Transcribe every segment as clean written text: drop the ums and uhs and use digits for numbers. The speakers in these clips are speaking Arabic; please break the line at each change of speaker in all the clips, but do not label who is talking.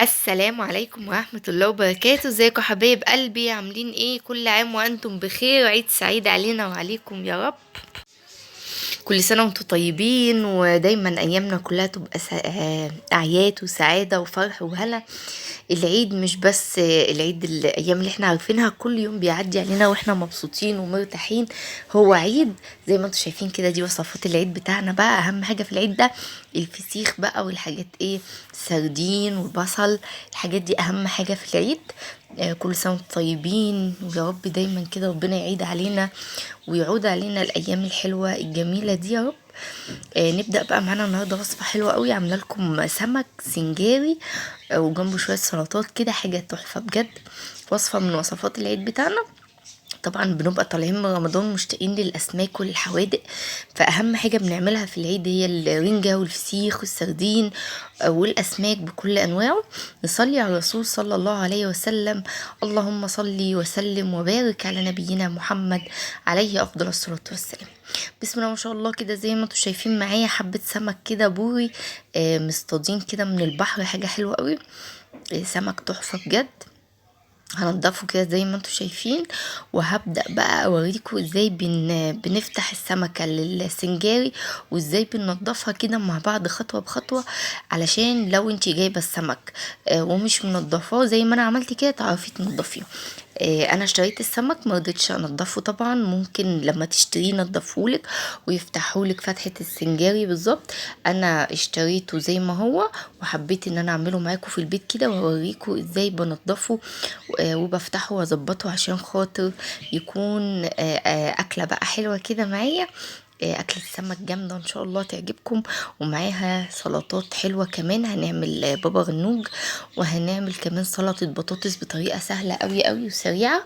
السلام عليكم ورحمة الله وبركاته. ازيكم حبايب قلبي؟ عاملين ايه؟ كل عام وانتم بخير، عيد سعيد علينا وعليكم يا رب. كل سنة وانتم طيبين، ودايما ايامنا كلها تبقى اعياد وسعادة وفرح وهلا. العيد مش بس العيد، الايام اللي احنا عارفينها كل يوم بيعدي علينا واحنا مبسوطين ومرتاحين هو عيد. زي ما انتم شايفين كده، دي وصفات العيد بتاعنا. بقى اهم حاجة في العيد ده الفسيخ بقى، والحاجات ايه، سردين وبصل. الحاجات دي اهم حاجة في العيد. كل سنة وانتم طيبين، ويا رب دايما كده ربنا يعيد علينا ويعود علينا الايام الحلوة الجميلة دي يا رب. نبدأ بقى معانا النهاردة وصفة حلوة قوي، عاملة لكم سمك سنجاري وجنبه شوية سلطات كده، حاجة تحفة بجد. وصفة من وصفات العيد بتاعنا. طبعا بنبقى طالعين من رمضان مشتاقين للاسماك والحوادق، فاهم حاجه بنعملها في العيد هي الرنجه والفسيخ والسردين والاسماك بكل انواعه. نصلي على الرسول صلى الله عليه وسلم. اللهم صلي وسلم وبارك على نبينا محمد عليه افضل الصلاه والسلام. بسم الله ما شاء الله كده، زي ما انتم شايفين معايا حبه سمك كده بوري مصطادين كده من البحر، حاجه حلوه قوي. سمك تحفه بجد. هنضفه كده زي ما انتم شايفين، وهبدأ بقى اوريكم ازاي بنفتح السمكة السنجاري، وازاي بننضفها كده مع بعض خطوة بخطوة، علشان لو انتي جايبة السمك ومش منضفاه زي ما انا عملت كده تعرفي تنضفيه. انا اشتريت السمك ما رضيتش انضفه، طبعا ممكن لما تشتريه ينضفهولك ويفتحولك فتحة السنجاري بالظبط. انا اشتريته زي ما هو، وحبيت ان انا اعمله معاكم في البيت كده واوريكم ازاي بنضفه وبفتحه واظبطه عشان خاطر يكون اكله بقى حلوه كده معايا. اكلة سمك جامدة ان شاء الله تعجبكم، ومعاها سلطات حلوة كمان. هنعمل بابا غنوج، وهنعمل كمان سلطة بطاطس بطريقة سهلة قوي قوي وسريعة.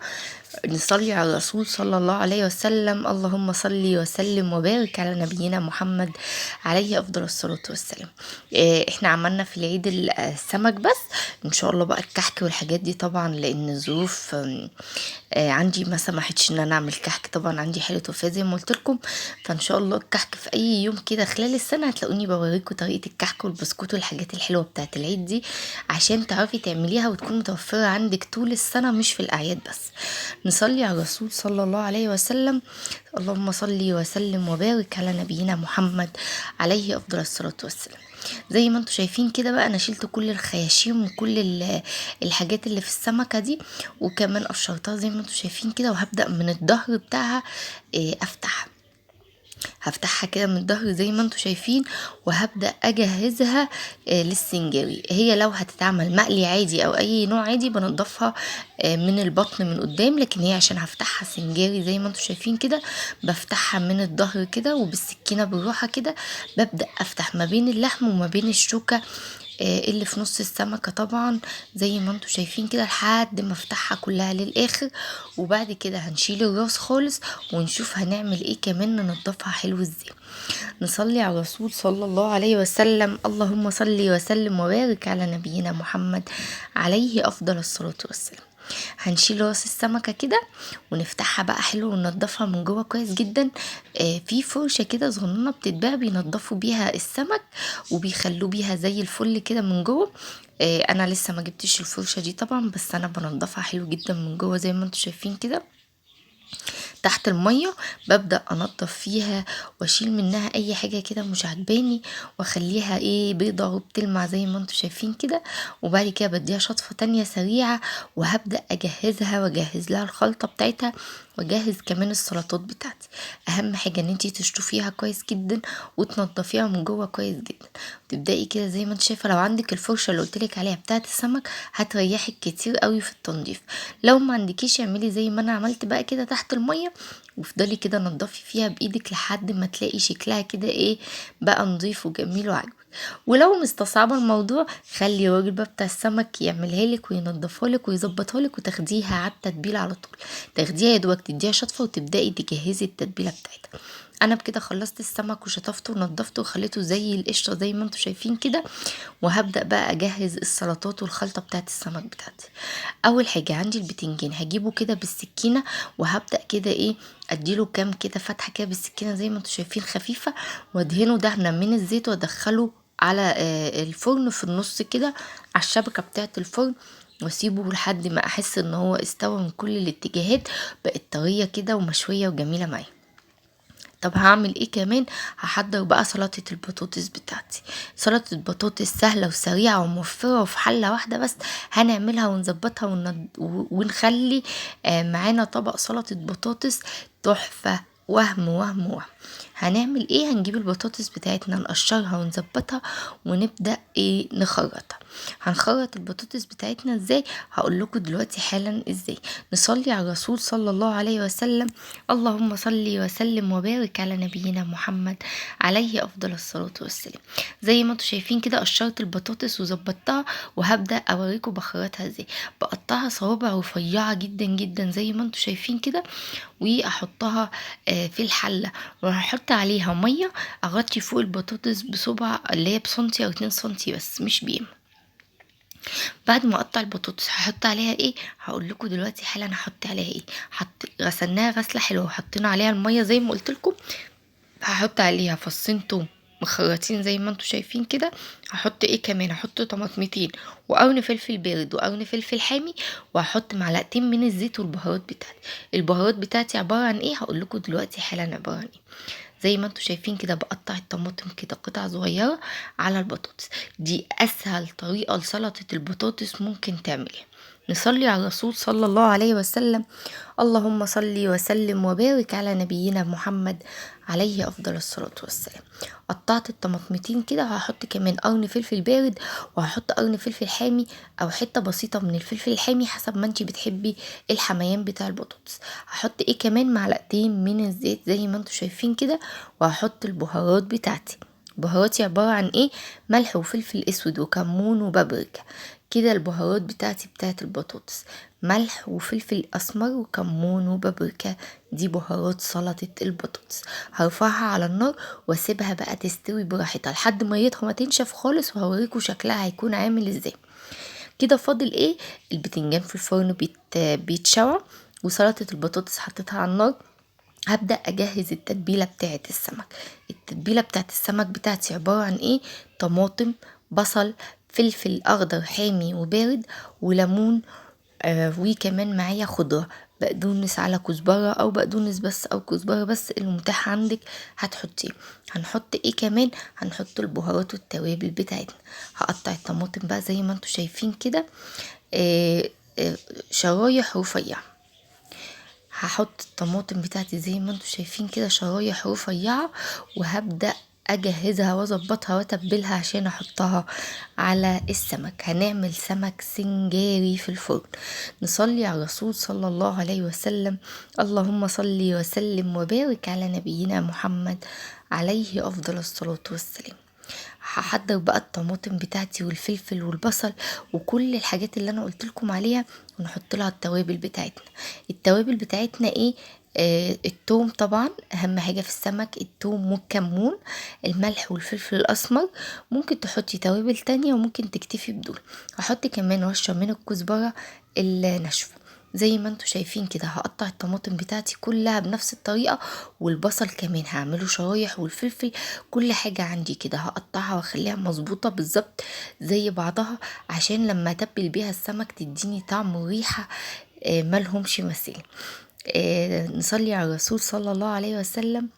نصلي على الرسول صلى الله عليه وسلم. اللهم صل وسلم وبارك على نبينا محمد عليه افضل الصلاة والسلام. احنا عملنا في العيد السمك بس. ان شاء الله بقى الكحك والحاجات دي طبعا، لان الظروف عندي ما سمحتش ان انا اعمل كحك. طبعا عندي حالة وفاة زي ما قلت لكم، فان شاء الله الكحك في اي يوم كده خلال السنة هتلاقوني بوريكم طريقة الكحك والبسكوت والحاجات الحلوة بتاعت العيد دي، عشان تعرفي تعمليها وتكون متوفرة عندك طول السنة مش في الاعياد بس. نصلي على الرسول صلى الله عليه وسلم. اللهم صل وسلم وبارك على نبينا محمد عليه افضل الصلاة والسلام. زي ما انتم شايفين كده بقى، انا شلت كل الخياشيم وكل الحاجات اللي في السمكة دي، وكمان قشرتها زي ما انتم شايفين كده. وهبدأ من الظهر بتاعها هفتحها كده من الظهر زي ما انتم شايفين، وهبدأ اجهزها للسنجاري. هي لو هتتعمل مقلي عادي او اي نوع عادي بنضفها من البطن من قدام، لكن هي عشان هفتحها سنجاري زي ما انتم شايفين كده بفتحها من الظهر كده، وبالسكينة بالراحة كده ببدأ افتح ما بين اللحم وما بين الشوكة اللي في نص السمكة طبعا، زي ما انتم شايفين كده لحد ما افتحها كلها للاخر. وبعد كده هنشيل الراس خالص ونشوف هنعمل ايه كمان ننضفها حلو ازاي. نصلي على الرسول صلى الله عليه وسلم. اللهم صل وسلم وبارك على نبينا محمد عليه افضل الصلاة والسلام. هنشيل راس السمكة كده ونفتحها بقى حلو وننضفها من جوه كويس جدا. في فرشة كده صغننة بتتباع بينضفوا بيها السمك وبيخلوه بيها زي الفل كده من جوه. انا لسه ما جبتش الفرشة دي طبعا، بس انا بنضفها حلو جدا من جوه زي ما انتم شايفين كده. تحت المية ببدأ انضف فيها واشيل منها اي حاجة كده مش عجباني، واخليها ايه بيضة وبتلمع زي ما انتم شايفين كده. وبعد كده بديها شطفة تانية سريعة، وهبدأ اجهزها واجهز لها الخلطة بتاعتها، واجهز كمان السلطات بتاعتي. اهم حاجة ان انتي تشطفيها كويس جدا وتنضفيها من جوه كويس جدا. تبدأي كده زي ما انت شايفة، لو عندك الفرشة اللي قلتلك عليها بتاعت السمك هتريحك كتير قوي في التنظيف. لو ما عندكيش اعملي زي ما انا عملت بقى كده تحت المية، وافضلي كده نضفي فيها بايدك لحد ما تلاقي شكلها كده ايه بقى نضيف وجميل وعجبك. ولو مستصعبه الموضوع خلي الراجل بقى بتاع السمك يعملها لك وينضفها لك ويظبطها لك، وتاخديها على التتبيله على طول. تاخديها يا دوبك تديها شطفه وتبداي تجهزي التتبيله بتاعتها. انا بكده خلصت السمك وشطفته ونضفته وخليته زي القشطه زي ما انتم شايفين كده. وهبدا بقى اجهز السلطات والخلطه بتاعت السمك بتاعتي. اول حاجه عندي البتنجان هجيبه كده بالسكينه، وهبدا كده ايه اديله كام كده فتحه كده بالسكينه زي ما انتم شايفين خفيفه، وادهنه دهنه من الزيت وادخله على الفرن في النص كده على الشبكة بتاعة الفرن، واسيبه لحد ما احس ان هو استوى من كل الاتجاهات، بقت طرية كده ومشوية وجميلة معايا. طب هعمل ايه كمان؟ هحضر بقى سلطة البطاطس بتاعتي. سلطة البطاطس سهلة وسريعة وموفرة وفي حلة واحدة بس هنعملها ونظبطها ونخلي معانا طبق سلطة بطاطس تحفة. وهم هنعمل ايه؟ هنجيب البطاطس بتاعتنا نقشرها ونظبطها ونبدأ ايه نخرطها. هنخرط البطاطس بتاعتنا ازاي؟ هقول لكم دلوقتي حالا ازاي. نصلي على الرسول صلى الله عليه وسلم. اللهم صل وسلم وبارك على نبينا محمد عليه افضل الصلاة والسلام. زي ما انتم شايفين كده قشرت البطاطس وظبطتها، وهبدأ اوريكم بخرطها ازاي. بقطعها صوابع رفيعة جدا جدا زي ما انتم شايفين كده، واحطها في الحلة، وهحط عليها مية اغطي فوق البطاطس بصبع اللي هي بسنتي او 2 سنتي بس مش بيم. بعد ما اقطع البطاطس هحط عليها ايه؟ هقول لكم دلوقتي حالا هحط عليها ايه. غسلناها غسله حلوه وحطينا عليها الميه زي ما قلت لكم. هحط عليها فصين توم مخرطين زي ما انتم شايفين كده. هحط ايه كمان؟ هحط طماطمتين وقرن فلفل بارد وقرن فلفل حامي، وهحط معلقتين من الزيت والبهارات بتاعتي. البهارات بتاعتي عباره عن ايه؟ هقول لكم دلوقتي حالا عباره عن ايه. زي ما انتم شايفين كده بقطع الطماطم كده قطع صغيره على البطاطس. دي اسهل طريقه لسلطه البطاطس ممكن تعمليها. نصلي على الرسول صلى الله عليه وسلم. اللهم صل وسلم وبارك على نبينا محمد عليه افضل الصلاة والسلام. قطعت الطماطمتين كده، وهحط كمان قرن فلفل بارد، وهحط قرن فلفل حامي او حتة بسيطة من الفلفل الحامي حسب ما انتي بتحبي الحميان بتاع البطاطس. هحط ايه كمان؟ معلقتين من الزيت زي ما انتوا شايفين كده، وهحط البهارات بتاعتي. بهاراتي عبارة عن ايه؟ ملح وفلفل اسود وكمون وبابريكا. كده البهارات بتاعتي بتاعت البطاطس ملح وفلفل اسمر وكمون وبابريكا. دي بهارات سلطة البطاطس. هرفعها على النار واسيبها بقى تستوي براحتها لحد ميتها ما تنشف خالص، وهوريكم شكلها هيكون عامل ازاي. كده فاضل ايه؟ البتنجان في الفرن بيتشوى، وسلطة البطاطس حطيتها على النار. هبدأ اجهز التتبيلة بتاعت السمك. التتبيلة بتاعت السمك بتاعتي عبارة عن ايه؟ طماطم، بصل، فلفل اخضر حامي وبارد، وليمون، وكمان معايا خضرة بقدونس على كزبرة او بقدونس بس او كزبرة بس المتاح عندك هتحطيه. هنحط ايه كمان؟ هنحط البهارات والتوابل بتاعتنا. هقطع الطماطم بقى زي ما انتوا شايفين كده شرايح رفيعة. هحط الطماطم بتاعتي زي ما انتوا شايفين كده شرايح رفيعة، وهبدأ اجهزها واظبطها واتبلها عشان احطها على السمك. هنعمل سمك سنجاري في الفرن. نصلي على الرسول صلى الله عليه وسلم. اللهم صل وسلم وبارك على نبينا محمد عليه افضل الصلاة والسلام. هحضر بقى الطماطم بتاعتي والفلفل والبصل وكل الحاجات اللي انا قلت لكم عليها، ونحط لها التوابل بتاعتنا. التوابل بتاعتنا ايه؟ التوم طبعا اهم حاجة في السمك، التوم والكمون، الملح والفلفل الاسمر. ممكن تحطي توابل تانية وممكن تكتفي بدول. هحط كمان رشة من الكزبرة الناشفة. زي ما انتوا شايفين كده هقطع الطماطم بتاعتي كلها بنفس الطريقة، والبصل كمان هعمله شرايح، والفلفل كل حاجة عندي كده هقطعها واخليها مظبوطة بالظبط زي بعضها، عشان لما اتبل بيها السمك تديني طعم وريحة ملهمش مثيل. نصلي على الرسول صلى الله عليه وسلم.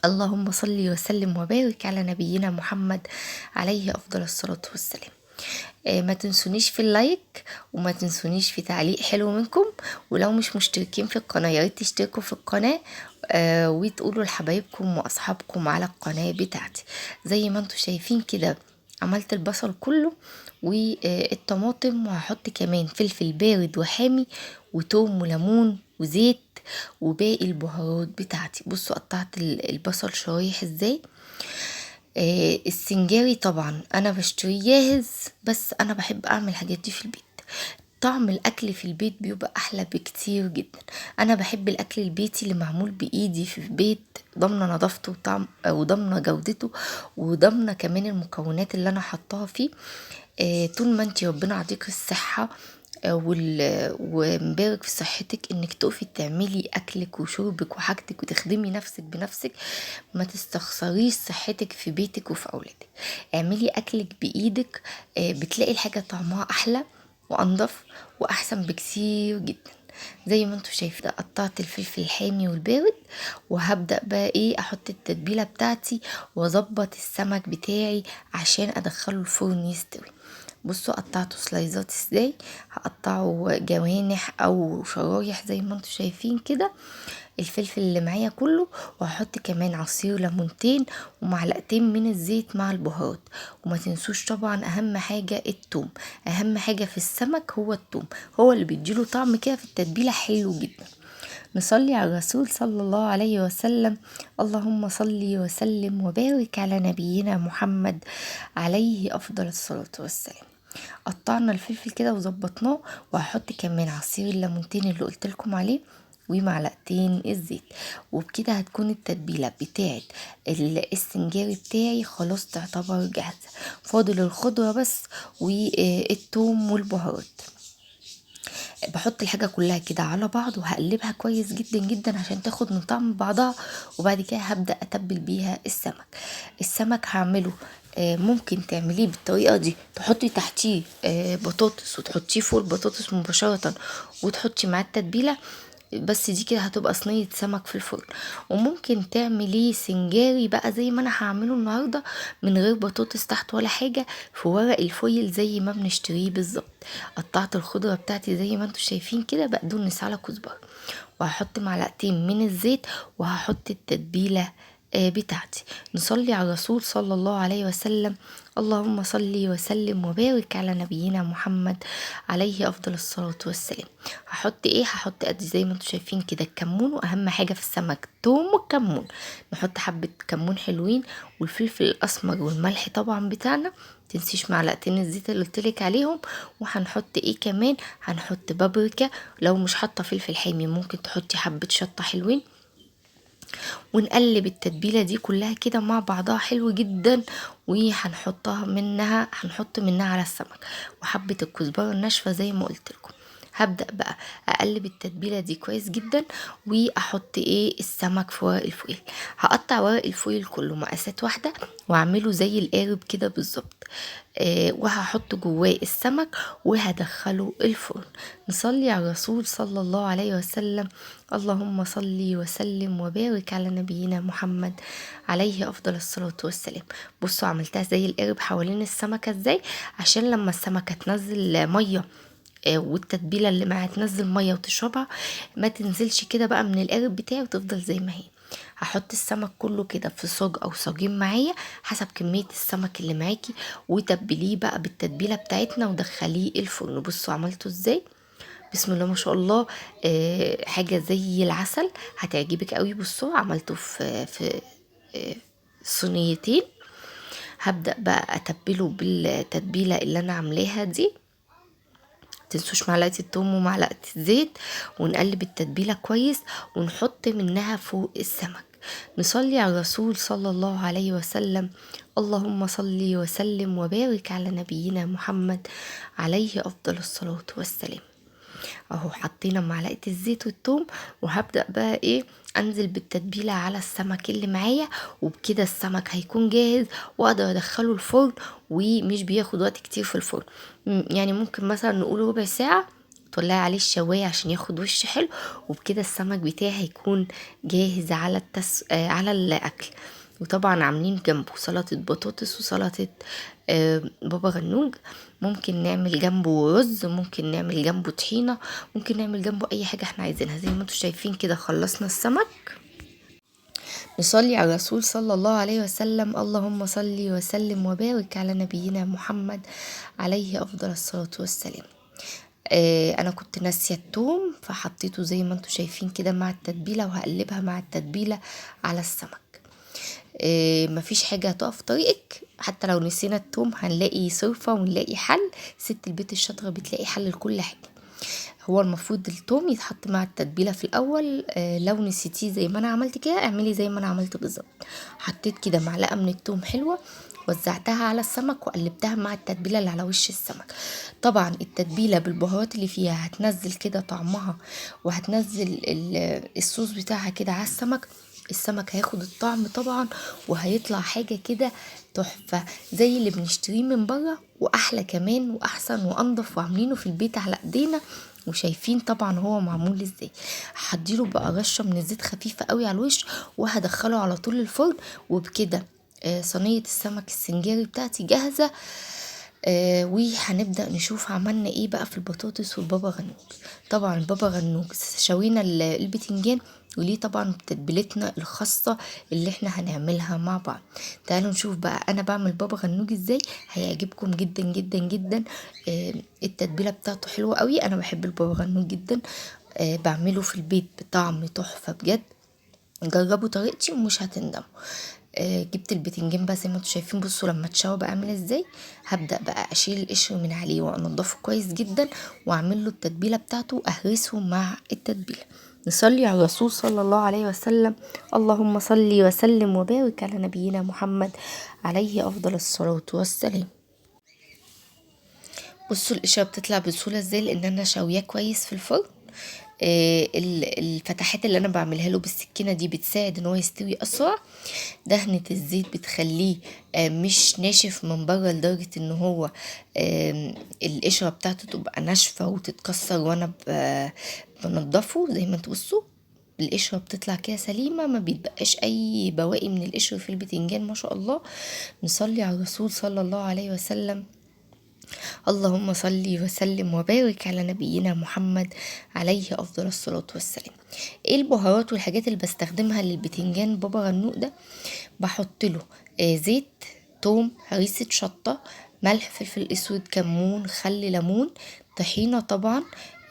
اللهم صل وسلم وبارك على نبينا محمد عليه افضل الصلاة والسلام. ما تنسونيش في اللايك، وما تنسونيش في تعليق حلو منكم. ولو مش مشتركين في القناة ياريت تشتركوا في القناة، وتقولوا لحبايبكم واصحابكم على القناة بتاعتي. زي ما انتوا شايفين كده عملت البصل كله والطماطم، وهحط كمان فلفل بارد وحامي وتوم وليمون وزيت وباقي البهارات بتاعتي. بصوا قطعت البصل شرايح ازاي. السنجاري طبعا انا بشتريه جاهز، بس انا بحب اعمل الحاجات دي في البيت. طعم الاكل في البيت بيبقى احلى بكتير جدا. انا بحب الاكل البيتي اللي معمول بايدي في البيت، ضامنه نظافته وطعم وضامنه جودته، وضامنه كمان المكونات اللي انا حطاها فيه. طول ما انتي ربنا يعطيك الصحه ومبارك في صحتك انك تقفي تعملي اكلك وشربك وحاجتك وتخدمي نفسك بنفسك. ما تستخسريش صحتك في بيتك وفي اولادك. اعملي اكلك بايدك، بتلاقي الحاجة طعمها احلى وانضف واحسن بكثير جدا. زي ما انتوا شايفين قطعت الفلفل الحامي والبارد، وهبدأ بقى ايه احط التتبيلة بتاعتي واظبط السمك بتاعي عشان ادخله الفرن يستوي. بصوا قطعته سلايزات ازاي، هقطعه جوانح او شرايح زي ما انتوا شايفين كده الفلفل اللي معايا كله. وهحط كمان عصير ليمونتين ومعلقتين من الزيت مع البهارات. وما تنسوش طبعا اهم حاجة التوم، اهم حاجة في السمك هو التوم، هو اللي بيديله طعم كده في التتبيلة حلو جدا. نصلي على الرسول صلى الله عليه وسلم. اللهم صلي وسلم وبارك على نبينا محمد عليه افضل الصلاة والسلام. قطعنا الفلفل كده وظبطناه، وهحط كمان عصير الليمونتين اللي قلتلكم عليه ومعلقتين الزيت. وبكده هتكون التتبيله بتاعت السنجاري بتاعي خلاص تعتبر جاهزه. فاضل الخضره بس والثوم والبهارات. بحط الحاجة كلها كده على بعض وهقلبها كويس جدا جدا عشان تاخد من طعم بعضها. وبعد كده هبدأ اتبل بيها السمك هعمله ممكن تعمليه بالطريقة دي، تحطي تحتيه بطاطس وتحطيه فوق البطاطس مباشرة وتحطي معاه التتبيلة. بس دي كده هتبقى صينية سمك في الفرن. وممكن تعمليه سنجاري بقى زي ما انا هعمله النهاردة من غير بطاطس تحت ولا حاجة، في ورق الفويل زي ما بنشتريه بالظبط. قطعت الخضرة بتاعتي زي ما انتوا شايفين كده، بقدونس على كزبرة، وهحط معلقتين من الزيت وهحط التتبيلة بتاعتي. نصلي على الرسول صلى الله عليه وسلم. اللهم صلي وسلم وبارك على نبينا محمد عليه افضل الصلاة والسلام. هحط ايه، هحط قد زي ما انتوا شايفين كده الكمون، واهم حاجة في السمك توم والكمون. نحط حبة كمون حلوين والفلفل الاسمر والملح طبعا بتاعنا. تنسيش معلقتين الزيت اللي قلتلك عليهم. وهنحط ايه كمان، هنحط بابريكا. لو مش حاطه فلفل حامي ممكن تحطي حبه شطه حلوين. ونقلب التتبيله دي كلها كده مع بعضها حلو جدا. هنحط منها على السمك وحبه الكزبره الناشفه زي ما قلت لكم. هبدأ بقى اقلب التتبيله دي كويس جدا، واحط ايه السمك في ورق الفويل. هقطع ورق الفويل كله مقاسات واحده واعمله زي القارب كده بالظبط. وهحط جواه السمك وهدخله الفرن. نصلي على الرسول صلى الله عليه وسلم. اللهم صلي وسلم وبارك على نبينا محمد عليه افضل الصلاة والسلام. بصوا عملتها زي القرب حوالين السمكة ازاي، عشان لما السمكة تنزل مية والتتبيلة اللي معاها تنزل مية وتشربها، ما تنزلش كده بقى من القرب بتاعي وتفضل زي ما هي. هحط السمك كله كده في صاج او صاجين معايا حسب كمية السمك اللي معاكي، وتبليه بقى بالتتبيلة بتاعتنا ودخليه الفرن. بصوا عملته ازاي، بسم الله ما شاء الله. حاجة زي العسل هتعجبك قوي. بصوا عملته في صينيتين. هبدأ بقى اتبله بالتتبيلة اللي انا عاملاها دي. تنسوش معلقة التوم ومعلقة الزيت، ونقلب التتبيلة كويس ونحط منها فوق السمك. نصلي على الرسول صلى الله عليه وسلم. اللهم صلي وسلم وبارك على نبينا محمد عليه افضل الصلاة والسلام. اهو حطينا معلقه الزيت والثوم، وهبدا بقى ايه انزل بالتتبيله على السمك اللي معايا. وبكده السمك هيكون جاهز واقدر ادخله الفرن، ومش بياخد وقت كتير في الفرن. يعني ممكن مثلا نقول ربع ساعه طلعي عليه الشوايه عشان ياخد وش حلو. وبكده السمك بتاعي هيكون جاهز على الاكل. وطبعا عاملين جنبه سلطة بطاطس وسلطة بابا غنوج. ممكن نعمل جنبه رز، ممكن نعمل جنبه طحينة، ممكن نعمل جنبه اي حاجة احنا عايزينها. زي ما انتوا شايفين كده خلصنا السمك. نصلي على الرسول صلى الله عليه وسلم. اللهم صلي وسلم وبارك على نبينا محمد عليه افضل الصلاة والسلام. انا كنت ناسيه التوم فحطيته زي ما انتوا شايفين كده مع التتبيله، وهقلبها مع التتبيله على السمك. مفيش حاجة هتقف طريقك، حتى لو نسينا التوم هنلاقي صرفة ونلاقي حل. ست البيت الشاطرة بتلاقي حل لكل حاجة. هو المفروض التوم يتحط مع التتبيلة في الأول. لو نسيتيه زي ما أنا عملت كده اعملي زي ما أنا عملت بالظبط. حطيت كده معلقة من التوم حلوة وزعتها على السمك وقلبتها مع التتبيله اللي على وش السمك. طبعا التتبيله بالبهارات اللي فيها هتنزل كده طعمها، وهتنزل الصوص بتاعها كده على السمك. السمك هياخد الطعم طبعا، وهيطلع حاجه كده تحفه زي اللي بنشتريه من بره، واحلى كمان واحسن وانضف، وعاملينه في البيت على ايدينا وشايفين طبعا هو معمول ازاي. هديله بقى رشه من الزيت خفيفه قوي على الوش، وهدخله على طول الفرن. وبكده صينيه السمك السنجاري بتاعتي جاهزه. وهنبدأ نشوف عملنا ايه بقى في البطاطس والبابا غنوج. طبعا البابا غنوج شوينا البتنجان، وليه طبعا تتبيلتنا الخاصة اللي احنا هنعملها مع بعض. تعالوا نشوف بقى انا بعمل بابا غنوج ازاي، هيعجبكم جدا جدا جدا. التتبيلة بتاعته حلوة قوي، انا بحب البابا غنوج جدا. بعمله في البيت بطعم تحفة بجد. جربوا طريقتي ومش هتندموا. جبت البتنجان بقى زي ما انتوا شايفين، بصوا لما اتشوى بقى عامل ازاي. هبدأ بقى اشيل القشر من عليه وانضفه كويس جدا، واعمل له التتبيله بتاعته واهرسه مع التتبيله. نصلي على الرسول صلى الله عليه وسلم. اللهم صل وسلم وبارك على نبينا محمد عليه افضل الصلاه والسلام. بصوا القشره بتطلع بسهوله ازاي، لان انا شاوياه كويس في الفرن. الفتحات اللي انا بعملها له بالسكينه دي بتساعد ان هو يستوي اسرع. دهنه الزيت بتخليه مش ناشف من بره لدرجه ان هو القشره بتاعته تبقى ناشفه وتتكسر وانا بنضفه. زي ما تبصوا القشره بتطلع كده سليمه، ما بيتبقاش اي بواقي من القشر في البتنجان ما شاء الله. نصلي على الرسول صلى الله عليه وسلم. اللهم صل وسلم وبارك على نبينا محمد عليه افضل الصلاة والسلام. ايه البهارات والحاجات اللي بستخدمها للبتنجان بابا غنوق ده؟ بحط له زيت، توم، هريسة شطة، ملح، فلفل اسود، كمون، خل، ليمون، طحينة طبعا،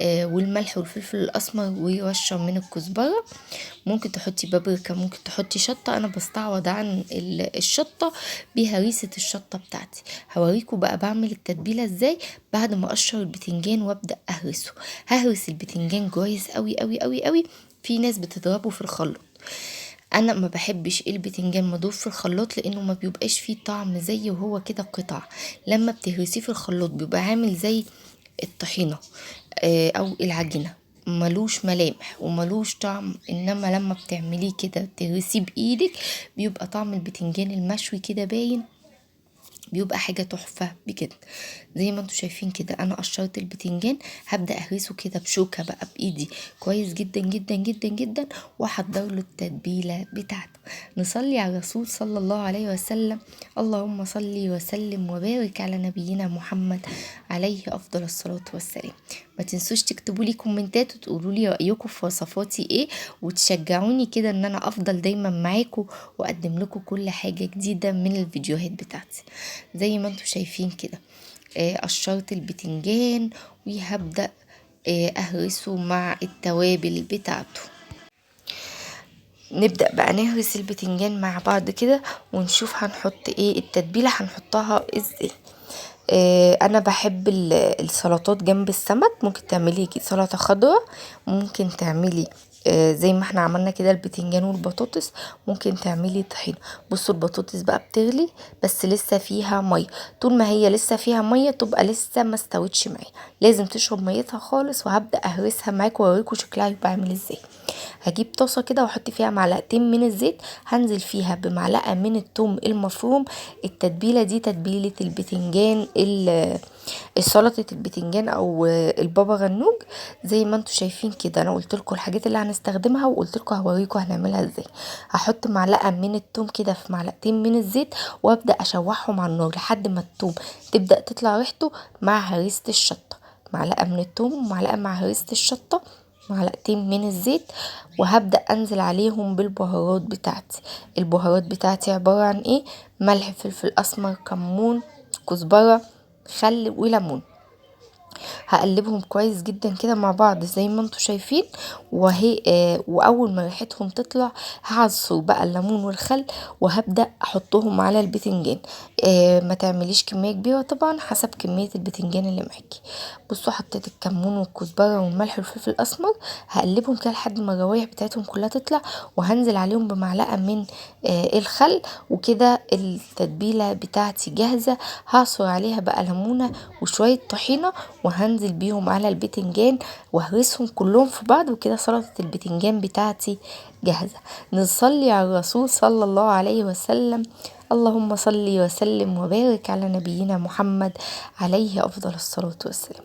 والملح والفلفل الاسمر ورشه من الكزبره. ممكن تحطي بابريكا، ممكن تحطي شطه. انا بستعوض عن الشطه بهريسه الشطه بتاعتي. هوريكم بقى بعمل التتبيله ازاي بعد ما اقشر البتنجان وابدا اهرسه. ههرس البتنجان كويس قوي قوي قوي قوي. في ناس بتضربه في الخلاط، انا ما بحبش البتنجان مضروب في الخلاط، لانه ما بيبقاش فيه طعم زي وهو كده قطع. لما بتهرسيه في الخلاط بيبقى عامل زي الطحينة او العجينة، ملوش ملامح وملوش طعم. انما لما بتعمليه كده تهرسيه بايدك بيبقى طعم البتنجان المشوي كده باين، بيبقى حاجة تحفة بجد. زي ما انتوا شايفين كده انا قشرت البتنجان، هبدأ اهرسه كده بشوكة بقى بايدي كويس جدا جدا جدا جدا، واحضر له التتبيلة بتاعته. نصلي على الرسول صلى الله عليه وسلم. اللهم صل وسلم وبارك على نبينا محمد عليه افضل الصلاة والسلام. ما تنسوش تكتبوا لي كومنتات وتقولوا لي رأيكم في وصفاتي ايه، وتشجعوني كده ان انا افضل دايما معاكم واقدم لكم كل حاجة جديدة من الفيديوهات بتاعتي. زي ما انتوا شايفين كده قشرت البتنجان، وهبدأ اهرسه مع التوابل بتاعته. نبدأ بقى نهرس البتنجان مع بعض كده ونشوف هنحط ايه التتبيلة هنحطها ازاي. انا بحب السلطات جنب السمك. ممكن تعملي سلطة خضراء، ممكن تعملي زي ما احنا عملنا كده البتنجان والبطاطس، ممكن تعملي طحين. بصوا البطاطس بقى بتغلي بس لسه فيها ميه. طول ما هي لسه فيها ميه تبقى لسه ما استوتش معايا، لازم تشرب ميتها خالص. وهبدا اهرسها معاكم واوريكم شكلها يبقى عامل ازاي. هجيب طاسه كده واحط فيها معلقتين من الزيت، هنزل فيها بمعلقه من الثوم المفروم. التتبيله دي تتبيله البتنجان، السلطه البتنجان او البابا غنوج. زي ما انتوا شايفين كده انا قلت لكم الحاجات اللي هنستخدمها، وقلت لكم هوريكم هنعملها ازاي. هحط معلقه من الثوم كده في معلقتين من الزيت، وابدا اشوحهم على النار لحد ما الثوم تبدا تطلع ريحته مع هريسه الشطه. معلقه من الثوم ومعلقه مع هريسه الشطه، معلقتين من الزيت، وهبدأ انزل عليهم بالبهارات بتاعتي. البهارات بتاعتي عبارة عن ايه؟ ملح، فلفل اسمر، كمون، كزبرة، خل وليمون. هقلبهم كويس جدا كده مع بعض زي ما انتوا شايفين. وهي واول ما ريحتهم تطلع هعصر بقى الليمون والخل وهبدأ احطهم على البتنجان. ما تعمليش كمية كبيرة طبعا، حسب كمية البتنجان اللي معاكي. بصوا حطيت الكمون والكزبرة والملح والفلفل الاسمر، هقلبهم كده لحد ما الروايح بتاعتهم كلها تطلع، وهنزل عليهم بمعلقة من الخل. وكده التتبيلة بتاعتي جاهزة. هعصر عليها بقى ليمونة وشوية طحينة، وهنزل بيهم على البتنجان وهرسهم كلهم في بعض، وكده سلطة البتنجان بتاعتي جاهزة. نصلي على الرسول صلى الله عليه وسلم. اللهم صل وسلم وبارك على نبينا محمد عليه أفضل الصلاة والسلام.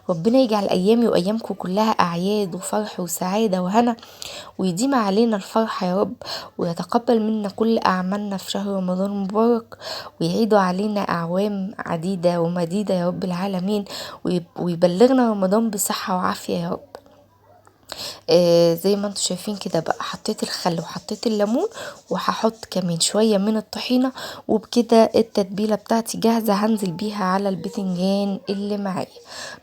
ربنا يجعل أيامي وأيامكم كلها أعياد وفرح وسعادة وهنا، ويديم علينا الفرح يا رب، ويتقبل منا كل أعمالنا في شهر رمضان المبارك، ويعيدوا علينا أعوام عديدة ومديدة يا رب العالمين، ويبلغنا رمضان بصحة وعافية يا رب. زي ما انتوا شايفين كده بقى، حطيت الخل وحطيت الليمون، وهحط كمان شوية من الطحينة، وبكده التتبيلة بتاعتي جاهزة. هنزل بيها على البتنجان اللي معايا.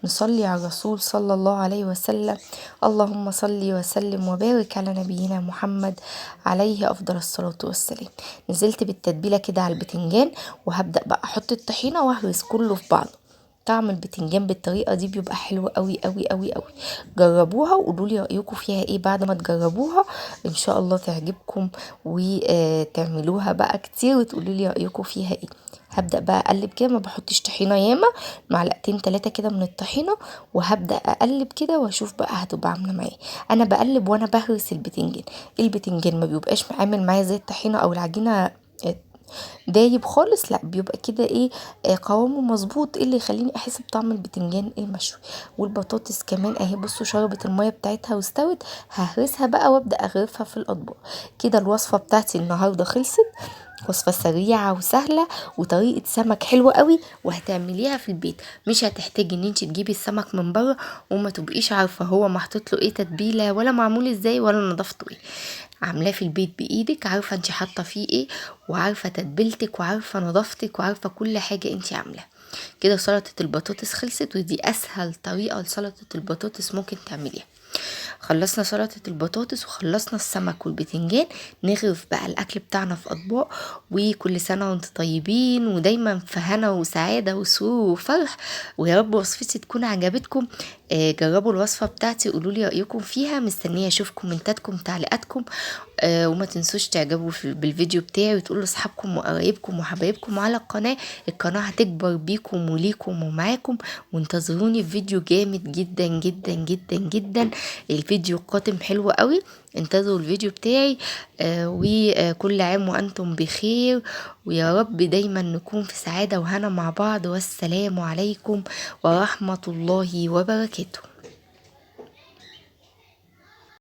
نصلي على الرسول صلى الله عليه وسلم. اللهم صل وسلم وبارك على نبينا محمد عليه افضل الصلاة والسلام. نزلت بالتتبيلة كده على البتنجان، وهبدأ بقى احط الطحينة واهرس كله في بعضه. طعم البتنجان بالطريقه دي بيبقى حلو قوي قوي قوي قوي. جربوها وقولوا لي رايكم فيها ايه بعد ما تجربوها، ان شاء الله تعجبكم، وتعملوها بقى كتير وتقولوا لي رايكم فيها ايه. هبدا بقى اقلب كده، ما بحطش طحينه ياما، معلقتين 3 كده من الطحينه، وهبدا اقلب كده واشوف بقى هتبقى عامله معايا. انا بقلب وانا بهرس البتنجان. البتنجان ما بيبقاش عامل معايا زي الطحينه او العجينه دايب خالص، لا بيبقى كده ايه، قوامه مظبوط. ايه اللي يخليني احس بطعم البتنجان المشوي. والبطاطس كمان اهي، بصوا شربت الميه بتاعتها واستوت. ههرسها بقى وابدا اغرفها في الاطباق. كده الوصفه بتاعتي النهارده خلصت. وصفة سريعة وسهلة وطريقة سمك حلوة قوي، وهتعمليها في البيت. مش هتحتاجي ان انت تجيبي السمك من بره وما تبقيش عارفة هو محطوط له ايه تتبيلة، ولا معمول ازاي، ولا نضافته ايه. عاملاه في البيت بايدك، عارفة انت حاطة فيه ايه، وعارفة تتبيلتك، وعارفة نظافتك، وعارفة كل حاجة انت عاملاها. كده سلطة البطاطس خلصت، ودي اسهل طريقة لسلطة البطاطس ممكن تعمليها. خلصنا سلطة البطاطس وخلصنا السمك والبتنجان. نغرف بقى الاكل بتاعنا في اطباق. وكل سنة وانتم طيبين، ودايما في هنا وسعادة وسرور وفرح. ويا رب وصفتي تكون عجبتكم. جربوا الوصفة بتاعتي، قولوا لي رأيكم فيها. مستنية اشوف كومنتاتكم تعليقاتكم. وما تنسوش تعجبوا بالفيديو بتاعي، وتقولوا لاصحابكم وقرايبكم وحبايبكم على القناة هتكبر بيكم وليكم ومعاكم. وانتظروني في فيديو جامد جدا جدا جدا جدا. الفيديو قاتم حلو قوي. انتظروا الفيديو بتاعي. وكل عام وانتم بخير، ويا رب دايما نكون في سعادة وهنا مع بعض. والسلام عليكم ورحمة الله وبركاته.